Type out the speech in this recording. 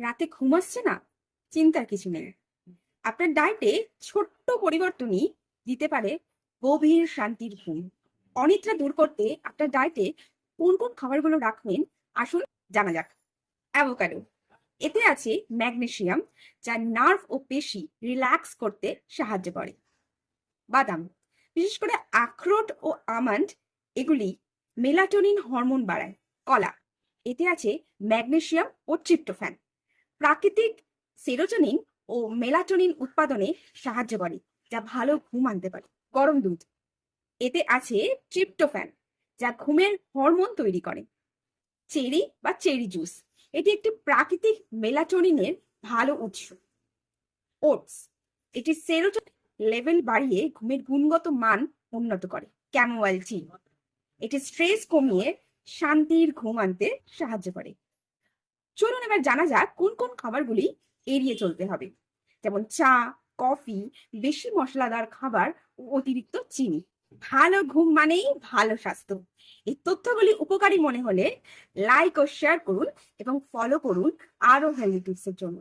রাতে ঘুম আসছে না? চিন্তার কিছু নেই। আপনার ডায়েটে ছোট্ট পরিবর্তনই দিতে পারে গভীর শান্তির ঘুম। অনিদ্রা দূর করতে আপনার ডায়েটে কোন কোন খাবারগুলো রাখবেন, আসুন জানা যাক। অ্যাভোকাডো, এতে আছে ম্যাগনেসিয়াম, যা নার্ভ ও পেশি রিল্যাক্স করতে সাহায্য করে। বাদাম, বিশেষ করে আখরোট ও আমন্ড, এগুলি মেলাটোনিন হরমোন বাড়ায়। কলা, এতে আছে ম্যাগনেসিয়াম ও ট্রিপ্টোফ্যান, প্রাকৃতিক সেরোটোনিন ও মেলাটোনিন উৎপাদনে সাহায্য করে, যা ভালো ঘুম আনতে পারে। গরম দুধ, এতে আছে ট্রিপ্টোফ্যান, যা ঘুমের হরমোন তৈরি করে। চেরি বা চেরি জুস, এটি একটি প্রাকৃতিক মেলাটোনিনের ভালো উৎস। ওটস, এটি সেরোটোনিন লেভেল বাড়িয়ে ঘুমের গুণগত মান উন্নত করে। ক্যামোমাইল টি, এটি স্ট্রেস কমিয়ে শান্তির ঘুম আনতে সাহায্য করে। চলুন এবার জানা যাক কোন কোন খাবারগুলি এড়িয়ে চলতে হবে, যেমন চা, কফি, বেশি মশলাদার খাবার ও অতিরিক্ত চিনি। ভালো ঘুম মানেই ভালো স্বাস্থ্য। এই তথ্যগুলি উপকারী মনে হলে লাইক ও শেয়ার করুন এবং ফলো করুন আরো হেলদি টিপসের জন্য।